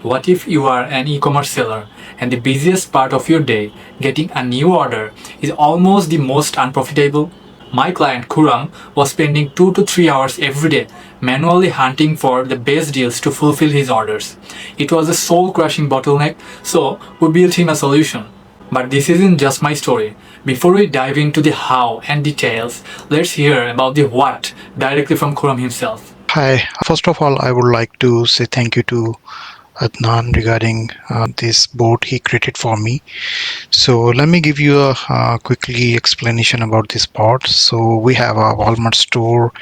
What if you are an e-commerce seller and the busiest part of your day, getting a new order, is almost the most unprofitable? My client Kuram was spending 2 to 3 hours every day manually hunting for the best deals to fulfill his orders. It was a soul-crushing bottleneck, so we built him a solution. But this isn't just my story. Before we dive into the how and details, let's hear about the what directly from Kuram himself. Hi, first of all, I would like to say thank you to Adnan regarding this board he created for me. So let me give you a quickly explanation about this part. So we have a Walmart store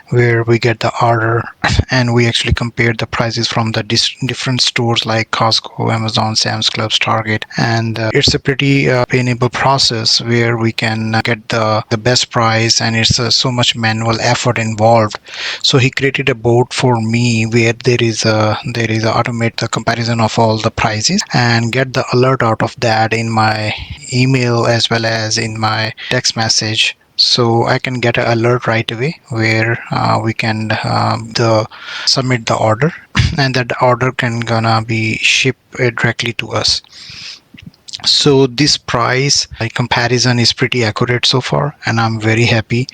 where we get the order and we actually compare the prices from the different stores like Costco, Amazon, Sam's Club, Target, and it's a pretty painful process where we can get the best price, and it's so much manual effort involved. So he created a board for me where there is a automate the comparison of all the prices and get the alert out of that in my email as well as in my text message, so I can get an alert right away where we can submit the order and that order can gonna be shipped directly to us. So this price comparison is pretty accurate so far, and I'm very happy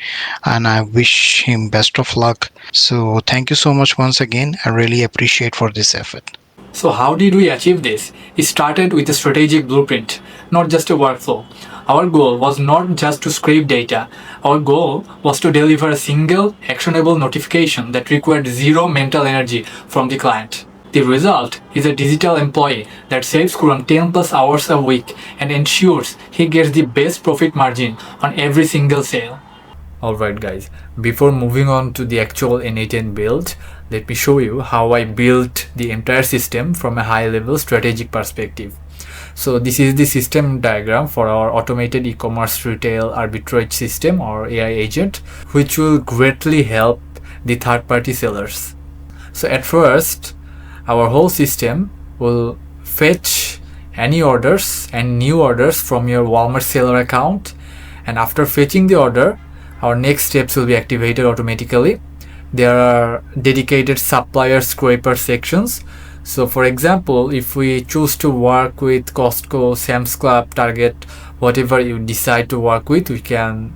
and I wish him best of luck. So thank you so much once again. I really appreciate for this effort. So how did we achieve this? It started with a strategic blueprint, not just a workflow. Our goal was not just to scrape data. Our goal was to deliver a single, actionable notification that required zero mental energy from the client. The result is a digital employee that saves Kuram 10 plus hours a week and ensures he gets the best profit margin on every single sale. Alright guys, before moving on to the actual N8N build, let me show you how I built the entire system from a high level strategic perspective. So this is the system diagram for our automated e-commerce retail arbitrage system or AI agent, which will greatly help the third-party sellers. So at first, our whole system will fetch any orders and new orders from your Walmart seller account, and after fetching the order, our next steps will be activated automatically. There are dedicated supplier scraper sections. So for example, if we choose to work with Costco, Sam's Club, Target, whatever you decide to work with, we can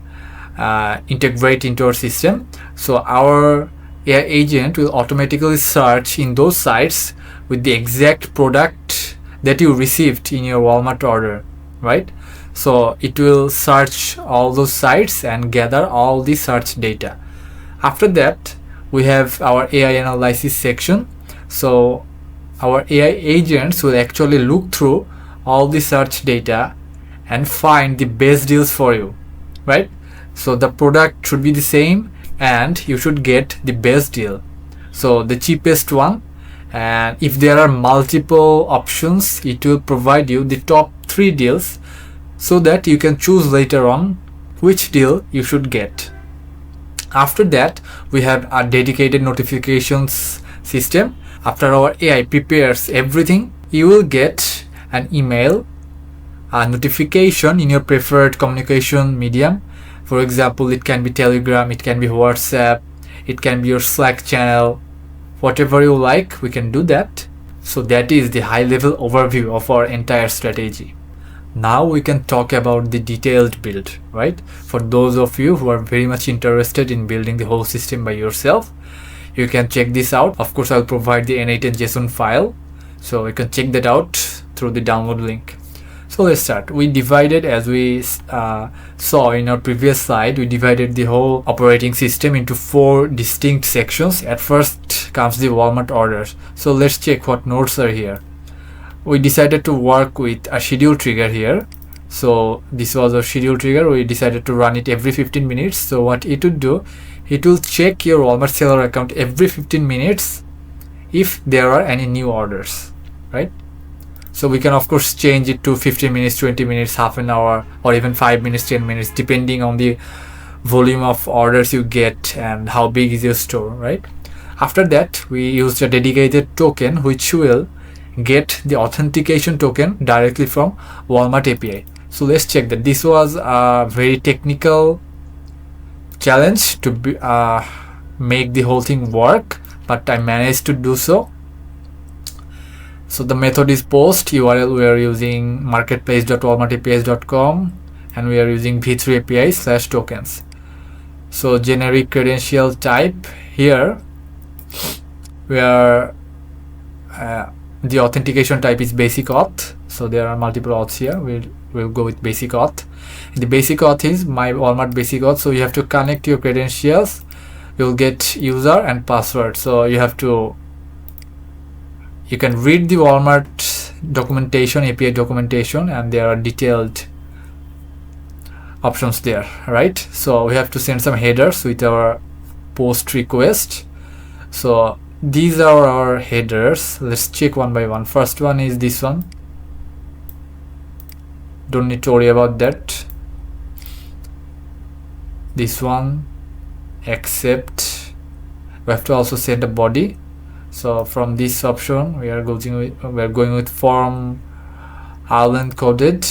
integrate into our system. So our AI agent will automatically search in those sites with the exact product that you received in your Walmart order, right? So it will search all those sites and gather all the search data. After that, we have our AI analysis section. So our AI agents will actually look through all the search data and find the best deals for you, right? So the product should be the same and you should get the best deal. So the cheapest one, and if there are multiple options, it will provide you the top 3 deals so that you can choose later on which deal you should get. After that, we have a dedicated notifications system. After our AI prepares everything, you will get an email, a notification in your preferred communication medium. For example, it can be Telegram, it can be WhatsApp, it can be your Slack channel, whatever you like, we can do that. So that is the high level overview of our entire strategy. Now we can talk about the detailed build, right? For those of you who are very much interested in building the whole system by yourself, you can check this out. Of course, I'll provide the N8N JSON file, so you can check that out through the download link. So let's start. We divided, as we saw in our previous slide, we divided the whole operating system into 4 distinct sections. At first comes the Walmart orders. So let's check what nodes are here. We decided to work with a schedule trigger here. So this was a schedule trigger. We decided to run it every 15 minutes. So what it would do, it will check your Walmart seller account every 15 minutes if there are any new orders, right? So we can of course change it to 15 minutes, 20 minutes, half an hour, or even 5 minutes, 10 minutes, depending on the volume of orders you get and how big is your store, right? After that, we used a dedicated token which will get the authentication token directly from Walmart API. So let's check that. This was a very technical challenge to make the whole thing work, but I managed to do so. So the method is post URL. We are using marketplace.walmartapis.com and we are using v3 API/tokens. So generic credential type here, where the authentication type is basic auth. So there are multiple auths here. We'll go with basic auth. The basic auth is my Walmart basic auth. So you have to connect your credentials. You'll get user and password. So you can read the Walmart documentation, API documentation, and there are detailed options there, right? So we have to send some headers with our post request. So these are our headers. Let's check one by one. First one is this one. Don't need to worry about that. This one, accept. We have to also send a body. So from this option, we are going with form island coded,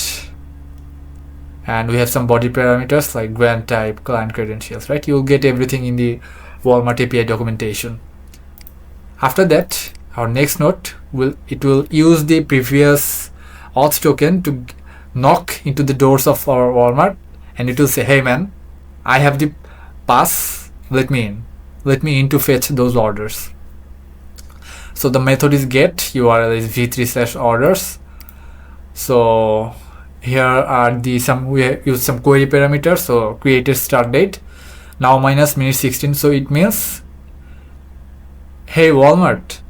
and we have some body parameters like grant type, client credentials, right? You'll get everything in the Walmart API documentation. After that, our next node will use the previous auth token to knock into the doors of our Walmart, and it will say, hey man, I have the pass, let me in to fetch those orders. So the method is get, URL is v3/orders. So here are we use some query parameters. So created start date, now minus minute 16. So it means, hey Walmart,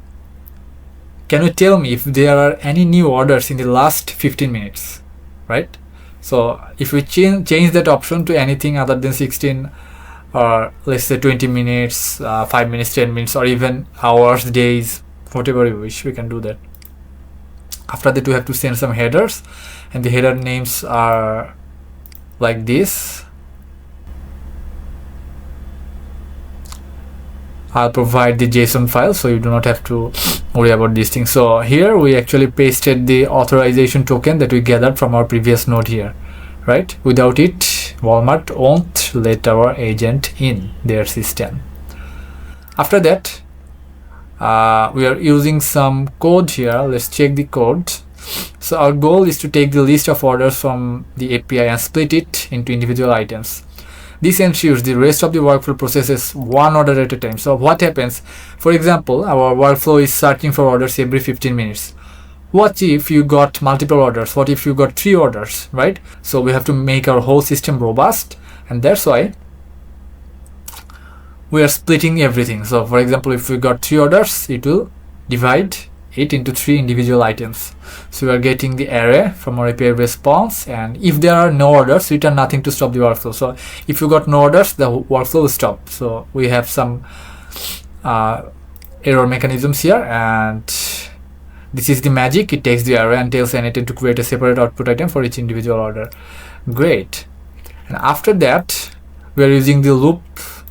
can you tell me if there are any new orders in the last 15 minutes, right? So if we change that option to anything other than 16, or let's say 20 minutes, 5 minutes, 10 minutes, or even hours, days, whatever you wish, we can do that. After that, we have to send some headers, and the header names are like this. I'll provide the JSON file, so you do not have to worry about these things. So here we actually pasted the authorization token that we gathered from our previous node here, right? Without it, Walmart won't let our agent in their system. After that, we are using some code here. Let's check the code. So our goal is to take the list of orders from the API and split it into individual items. This ensures the rest of the workflow processes one order at a time. So what happens, for example, our workflow is searching for orders every 15 minutes. What if you got multiple orders? What if you got 3 orders, right? So we have to make our whole system robust, and that's why we are splitting everything. So for example, if we got 3 orders, it will divide it into 3 individual items. So we are getting the array from our API response, and if there are no orders, return nothing to stop the workflow. So if you got no orders, the workflow will stop. So we have some error mechanisms here, and this is the magic. It takes the array and tells Adnan to create a separate output item for each individual order. Great. And after that, we are using the loop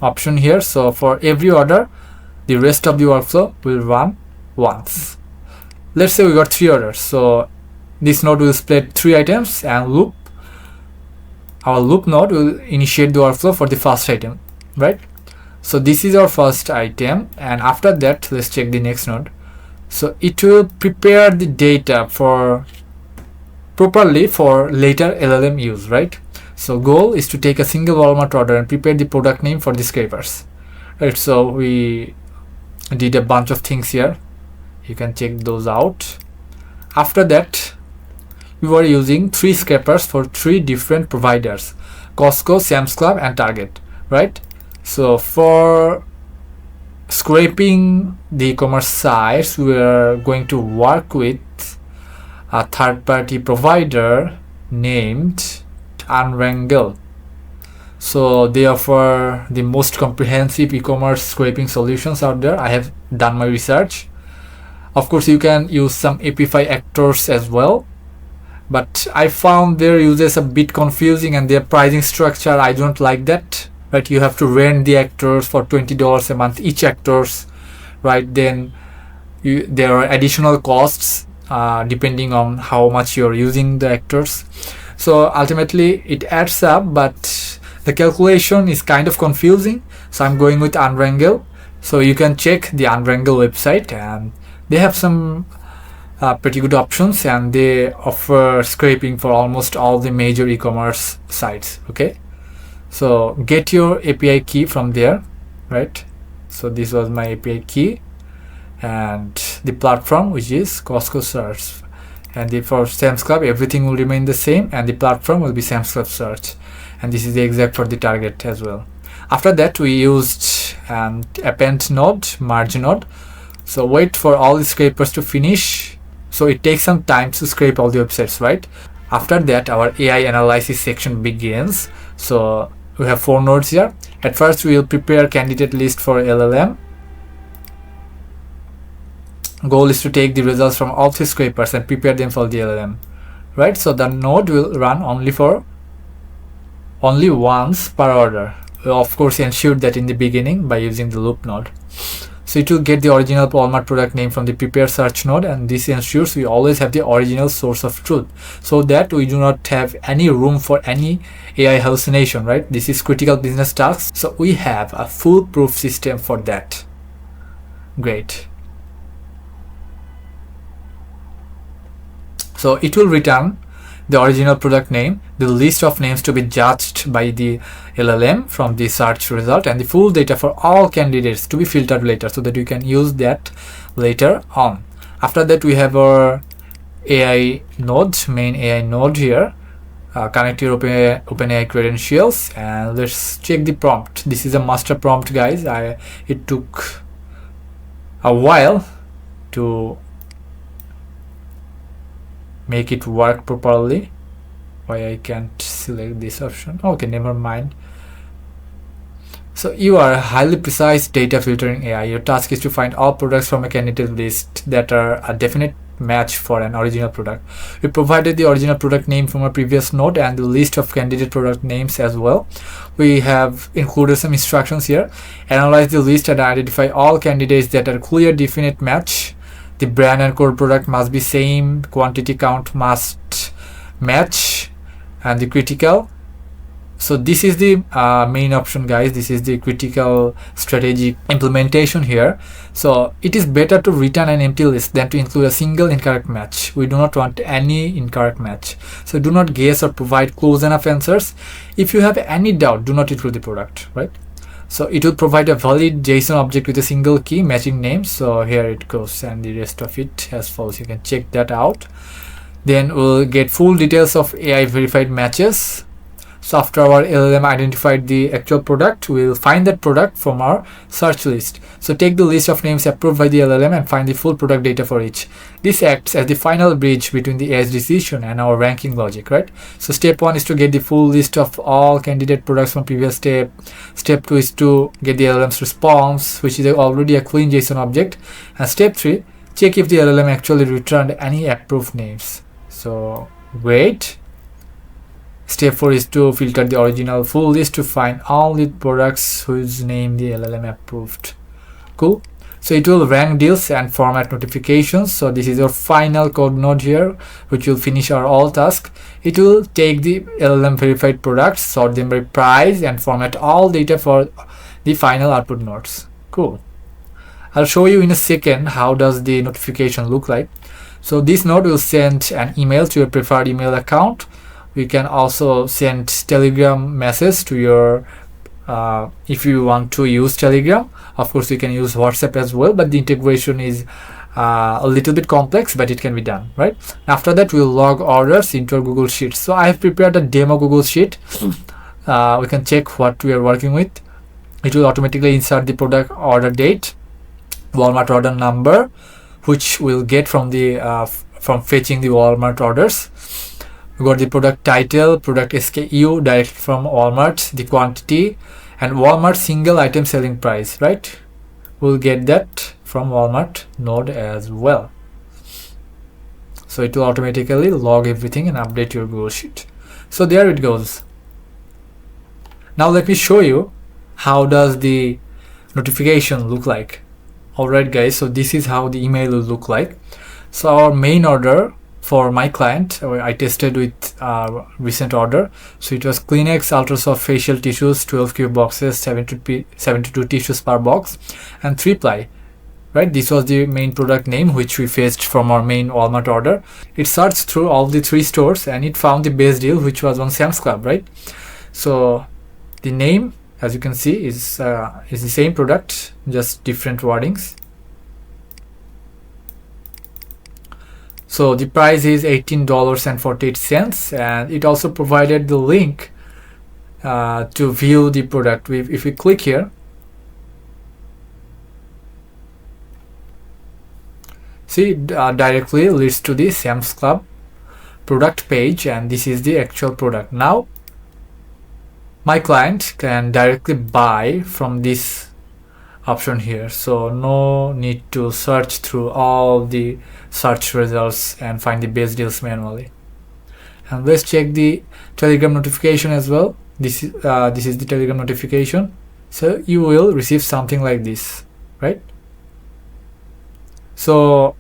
option here. So for every order, the rest of the workflow will run once. Let's say we got 3 orders. So this node will split 3 items and loop. Our loop node will initiate the workflow for the first item, right? So this is our first item, and after that, let's check the next node. So it will prepare the data properly for later LLM use, right? So goal is to take a single Walmart order and prepare the product name for the scrapers, right? So we did a bunch of things here. You can check those out. After that, we were using 3 scrapers for 3 different providers: Costco, Sam's Club, and Target, right? So for scraping the e-commerce sites, we are going to work with a third-party provider named Unwrangle. So they offer the most comprehensive e-commerce scraping solutions out there. I have done my research. Of course, you can use some API actors as well, but I found their uses a bit confusing, and their pricing structure, I don't like that. Right, you have to rent the actors for $20 a month each actors, right? Then there are additional costs depending on how much you're using the actors. So ultimately it adds up, but the calculation is kind of confusing. So I'm going with Unwrangle. So you can check the Unwrangle website, and they have some pretty good options, and they offer scraping for almost all the major e-commerce sites. Okay, so get your API key from there, right? So this was my API key, and the platform, which is Costco search, and for Sam's Club everything will remain the same, and the platform will be Sam's Club search, and this is the exact for the target as well. After that, we used an append node, merge node. So wait for all the scrapers to finish. So it takes some time to scrape all the websites, right? After that, our AI analysis section begins. So we have 4 nodes here. At first, we will prepare candidate list for LLM. Goal is to take the results from all 3 scrapers and prepare them for the LLM, right? So the node will run only once per order. We'll of course ensure that in the beginning by using the loop node. So it will get the original Walmart product name from the prepare search node, and this ensures we always have the original source of truth, so that we do not have any room for any AI hallucination, right? This is critical business tasks, so we have a foolproof system for that. Great. So it will return the original product name, the list of names to be judged by the LLM from the search result, and the full data for all candidates to be filtered later, so that you can use that later on. After that, we have our AI node, main AI node here. Connect your OpenAI credentials, and let's check the prompt. This is a master prompt, guys. It took a while to make it work properly. Why I can't select this option? Okay, never mind. So you are a highly precise data filtering AI. Your task is to find all products from a candidate list that are a definite match for an original product. We provided the original product name from a previous node and the list of candidate product names as well. We have included some instructions here. Analyze the list and identify all candidates that are clear definite match. The brand and core product must be same, quantity count must match, and the critical. So this is the main option, guys. This is the critical strategic implementation here. So it is better to return an empty list than to include a single incorrect match. We do not want any incorrect match. So do not guess or provide close enough answers. If you have any doubt, do not include the product, right? So it will provide a valid JSON object with a single key matching names. So here it goes, and the rest of it as follows. You can check that out. Then we'll get full details of AI verified matches. So after our LLM identified the actual product, we'll find that product from our search list. So take the list of names approved by the LLM and find the full product data for each. This acts as the final bridge between the AI's decision and our ranking logic, right? So step 1 is to get the full list of all candidate products from previous step. Step 2 is to get the LLM's response, which is already a clean JSON object. And step 3, check if the LLM actually returned any approved names. So wait. Step 4 is to filter the original full list to find all the products whose name the LLM approved. Cool. So it will rank deals and format notifications. So this is your final code node here, which will finish our all task. It will take the LLM verified products, sort them by price, and format all data for the final output nodes. Cool. I'll show you in a second how does the notification look like. So this node will send an email to your preferred email account. We can also send Telegram message to your if you want to use Telegram. Of course, you can use WhatsApp as well, but the integration is a little bit complex, but it can be done, right? After that, we'll log orders into our Google Sheet. So I have prepared a demo Google Sheet. We can check what we are working with. It will automatically insert the product order date, Walmart order number, which we'll get from the from fetching the Walmart orders. We got the product title, product SKU direct from Walmart, the quantity, and Walmart single item selling price, right? We'll get that from Walmart node as well. So it will automatically log everything and update your Google Sheet. So there it goes. Now let me show you how does the notification look like. Alright guys, so this is how the email will look like. So our main order for my client, I tested with recent order. So it was Kleenex Ultrasoft facial tissues, 12 cube boxes, 72 tissues per box, and 3 ply. right? This was the main product name which we fetched from our main Walmart order. It searched through all the 3 stores and it found the best deal, which was on Sam's Club, right? So the name, as you can see, is the same product, just different wordings. So the price is $18.48, and it also provided the link to view the product. If we click here, see, it directly leads to the Sam's Club product page, and this is the actual product. Now my client can directly buy from this option here, so no need to search through all the search results and find the best deals manually. And let's check the Telegram notification as well. This is the Telegram notification. So you will receive something like this, right? So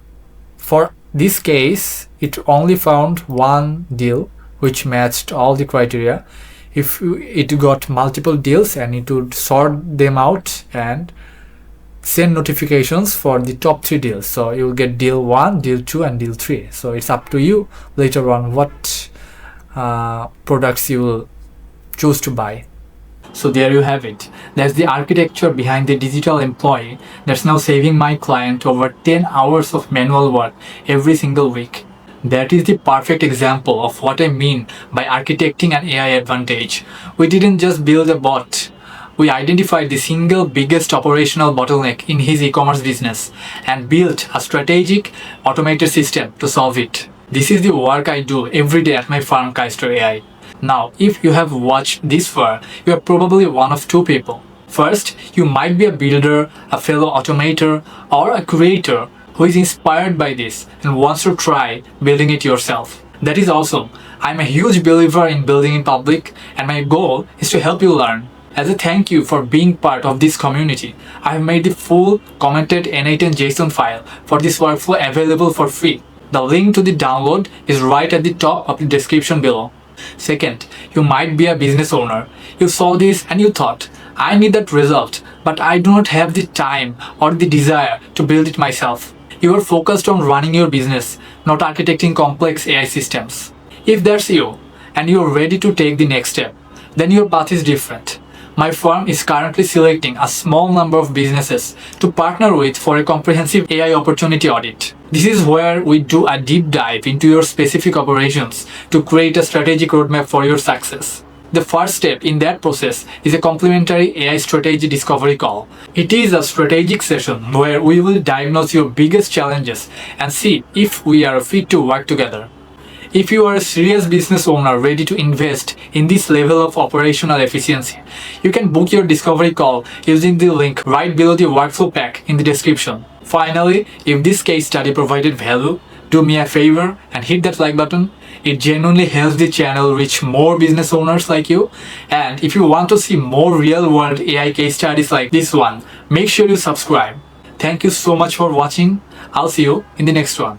for this case, it only found one deal which matched all the criteria. If it got multiple deals, and it would sort them out and send notifications for the top 3 deals. So you will get deal 1, deal 2, and deal 3. So it's up to you later on what products you will choose to buy. So there you have it. That's the architecture behind the digital employee that's now saving my client over 10 hours of manual work every single week. That is the perfect example of what I mean by architecting an AI advantage. We didn't just build a bot. We identified the single biggest operational bottleneck in his e-commerce business and built a strategic automated system to solve it. This is the work I do every day at my firm Kaiser AI. Now, if you have watched this far, you are probably one of 2 people. First, you might be a builder, a fellow automator, or a creator who is inspired by this and wants to try building it yourself. That is awesome. I'm a huge believer in building in public, and my goal is to help you learn. As a thank you for being part of this community, I have made the full commented N8N JSON file for this workflow available for free. The link to the download is right at the top of the description below. Second, you might be a business owner. You saw this and you thought, I need that result, but I do not have the time or the desire to build it myself. You are focused on running your business, not architecting complex AI systems. If that's you, and you are ready to take the next step, then your path is different. My firm is currently selecting a small number of businesses to partner with for a comprehensive AI opportunity audit. This is where we do a deep dive into your specific operations to create a strategic roadmap for your success. The first step in that process is a complimentary AI strategy discovery call. It is a strategic session where we will diagnose your biggest challenges and see if we are fit to work together. If you are a serious business owner ready to invest in this level of operational efficiency, you can book your discovery call using the link right below the workflow pack in the description. Finally, if this case study provided value, do me a favor and hit that like button. It genuinely helps the channel reach more business owners like you. And if you want to see more real-world AI case studies like this one, make sure you subscribe. Thank you so much for watching. I'll see you in the next one.